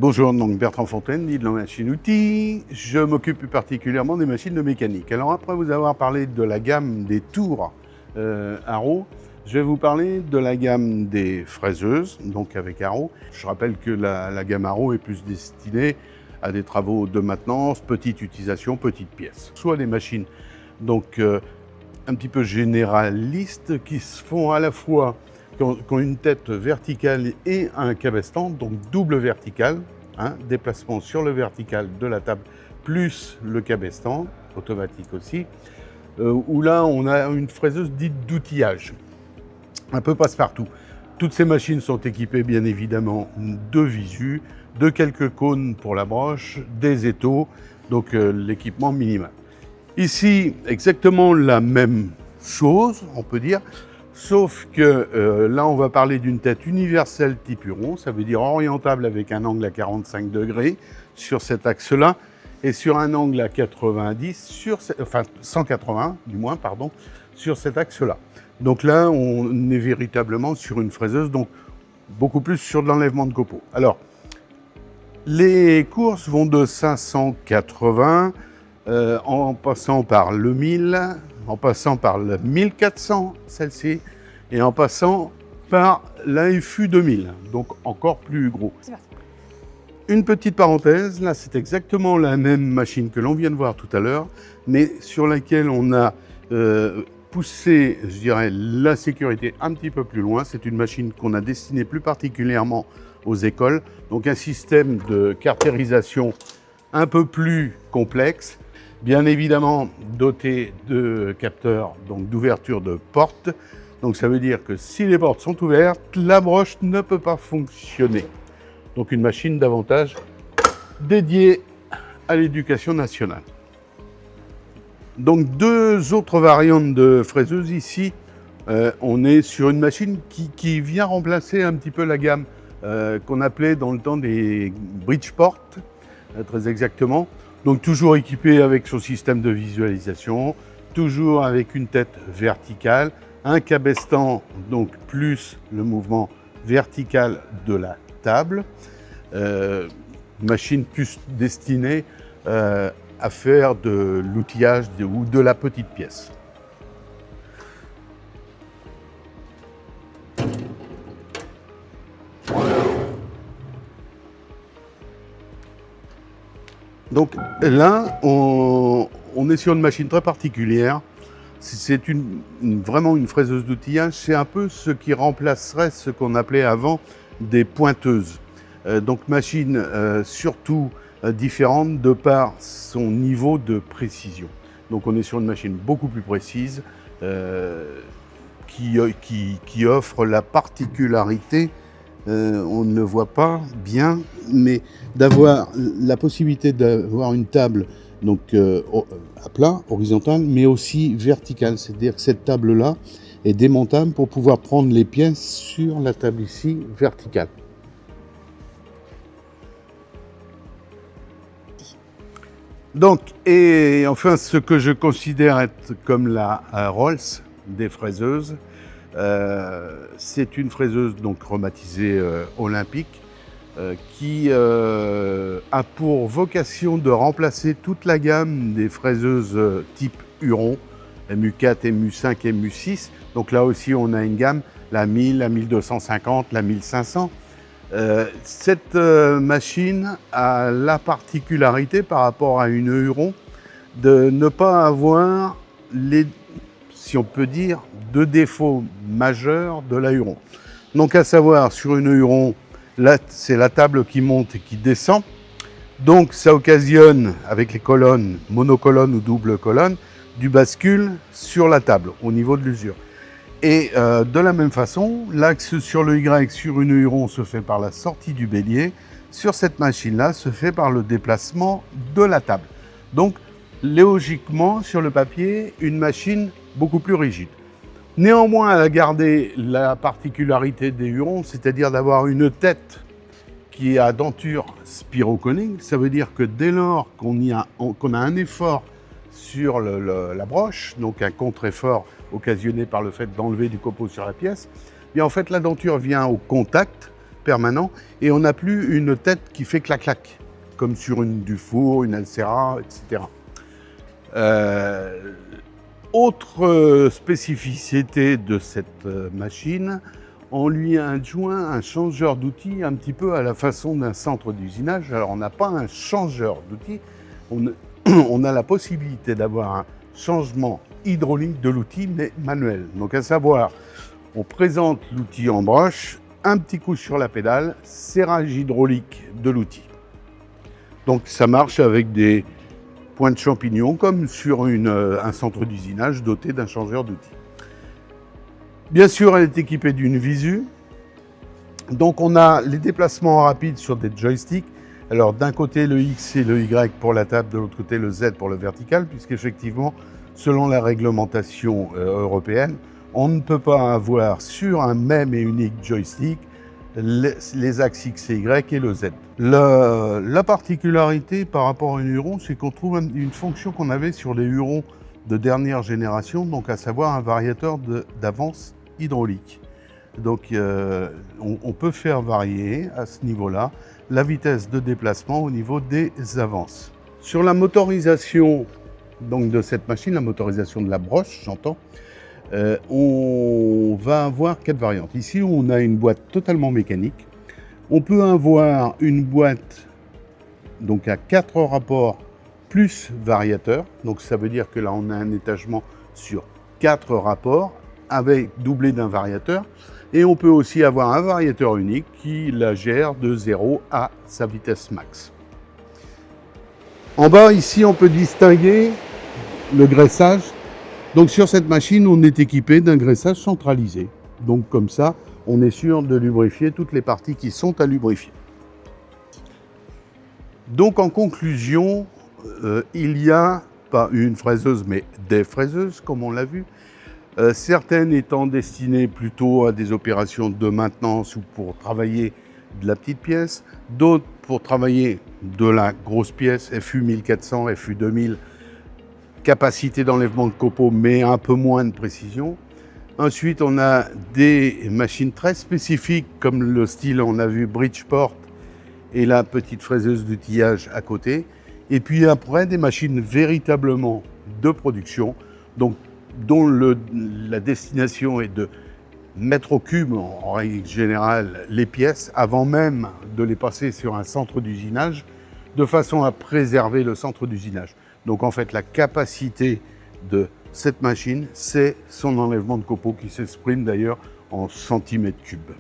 Bonjour, donc Bertrand Fontaine, dit de la machine outil. Je m'occupe plus particulièrement des machines de mécanique. Alors après vous avoir parlé de la gamme des tours Arrow, je vais vous parler de la gamme des fraiseuses, donc avec Arrow. Je rappelle que la gamme Arrow est plus destinée à des travaux de maintenance, petite utilisation, petites pièces. Soit des machines donc un petit peu généralistes qui se font à la fois qui ont une tête verticale et un cabestan, donc double vertical, déplacement sur le vertical de la table, plus le cabestan, automatique aussi, où là on a une fraiseuse dite d'outillage, un peu passe-partout. Toutes ces machines sont équipées bien évidemment de visu, de quelques cônes pour la broche, des étaux, donc l'équipement minimal. Ici, exactement la même chose, on peut dire, sauf que là, on va parler d'une tête universelle type Huron, ça veut dire orientable avec un angle à 45 degrés sur cet axe-là, et sur un angle à 90, enfin 180 du moins, pardon, sur cet axe-là. Donc là, on est véritablement sur une fraiseuse, donc beaucoup plus sur de l'enlèvement de copeaux. Alors, les courses vont de 580 en passant par le 1000, en passant par le 1400, celle-ci, et en passant par la FU 2000, donc encore plus gros. Une petite parenthèse, là c'est exactement la même machine que l'on vient de voir tout à l'heure, mais sur laquelle on a poussé, je dirais, la sécurité un petit peu plus loin. C'est une machine qu'on a destinée plus particulièrement aux écoles, donc un système de caractérisation un peu plus complexe, bien évidemment doté de capteurs, donc d'ouverture de portes. Donc ça veut dire que si les portes sont ouvertes, la broche ne peut pas fonctionner. Donc une machine davantage dédiée à l'éducation nationale. Donc deux autres variantes de fraiseuses ici. On est sur une machine qui vient remplacer un petit peu la gamme qu'on appelait dans le temps des Bridgeport, très exactement. Donc toujours équipé avec son système de visualisation, toujours avec une tête verticale, un cabestan, donc plus le mouvement vertical de la table. Machine plus destinée à faire de l'outillage ou de la petite pièce. Donc là, on est sur une machine très particulière. C'est vraiment une fraiseuse d'outillage. C'est un peu ce qui remplacerait ce qu'on appelait avant des pointeuses. Donc machine surtout différente de par son niveau de précision. Donc on est sur une machine beaucoup plus précise qui offre la particularité, on ne le voit pas bien, mais d'avoir la possibilité d'avoir une table donc à plat, horizontale, mais aussi verticale. C'est-à-dire que cette table-là est démontable pour pouvoir prendre les pièces sur la table ici verticale. Donc, et enfin, ce que je considère être comme la Rolls des fraiseuses, c'est une fraiseuse donc chromatisée olympique qui a pour vocation de remplacer toute la gamme des fraiseuses type Huron, MU4, MU5, MU6. Donc là aussi, on a une gamme, la 1000, la 1250, la 1500. Cette machine a la particularité par rapport à une Huron de ne pas avoir les, si on peut dire, deux défauts majeurs de la Huron. Donc à savoir, sur une Huron, là c'est la table qui monte et qui descend. Donc ça occasionne, avec les colonnes, monocolonnes ou double colonne, du bascule sur la table au niveau de l'usure. Et de la même façon, l'axe sur le Y sur une Huron se fait par la sortie du bélier. Sur cette machine-là, se fait par le déplacement de la table. Donc, logiquement, sur le papier, une machine beaucoup plus rigide. Néanmoins, elle a gardé la particularité des Hurons, c'est-à-dire d'avoir une tête qui a denture spiroconique. Ça veut dire que dès lors qu'on a un effort sur la broche, donc un contre-effort occasionné par le fait d'enlever du copeau sur la pièce, bien en fait la denture vient au contact, permanent et on n'a plus une tête qui fait clac-clac, comme sur une Dufour, une Alcera, etc. Autre spécificité de cette machine, on lui a adjoint un changeur d'outils un petit peu à la façon d'un centre d'usinage. Alors on n'a pas un changeur d'outils, on a la possibilité d'avoir un changement hydraulique de l'outil, mais manuel. Donc à savoir, on présente l'outil en broche, un petit coup sur la pédale, serrage hydraulique de l'outil. Donc ça marche avec des points de champignon, comme sur un centre d'usinage doté d'un changeur d'outils. Bien sûr, elle est équipée d'une visu. Donc on a les déplacements rapides sur des joysticks. Alors d'un côté le X et le Y pour la table, de l'autre côté le Z pour le vertical, puisqu'effectivement, selon la réglementation européenne, on ne peut pas avoir sur un même et unique joystick les axes X et Y et le Z. La particularité par rapport à un Huron, c'est qu'on trouve une fonction qu'on avait sur les Hurons de dernière génération, donc à savoir un variateur d'avance hydraulique. Donc on peut faire varier à ce niveau-là la vitesse de déplacement au niveau des avances. Sur la motorisation donc, de cette machine, la motorisation de la broche, j'entends, on va avoir 4 variantes. Ici, on a une boîte totalement mécanique. On peut avoir une boîte donc à 4 rapports plus variateur. Donc ça veut dire que là, on a un étagement sur 4 rapports avec doublé d'un variateur. Et on peut aussi avoir un variateur unique qui la gère de 0 à sa vitesse max. En bas, ici, on peut distinguer le graissage. Donc sur cette machine, on est équipé d'un graissage centralisé. Donc comme ça, on est sûr de lubrifier toutes les parties qui sont à lubrifier. Donc en conclusion, il y a pas une fraiseuse, mais des fraiseuses, comme on l'a vu. Certaines étant destinées plutôt à des opérations de maintenance ou pour travailler de la petite pièce. D'autres pour travailler de la grosse pièce, FU 1400, FU 2000. Capacité d'enlèvement de copeaux, mais un peu moins de précision. Ensuite, on a des machines très spécifiques, comme le style, on a vu Bridgeport et la petite fraiseuse d'outillage à côté. Et puis après, des machines véritablement de production, donc, dont la destination est de mettre au cube, en règle générale, les pièces, avant même de les passer sur un centre d'usinage, de façon à préserver le centre d'usinage. Donc en fait, la capacité de cette machine, c'est son enlèvement de copeaux qui s'exprime d'ailleurs en centimètres cubes.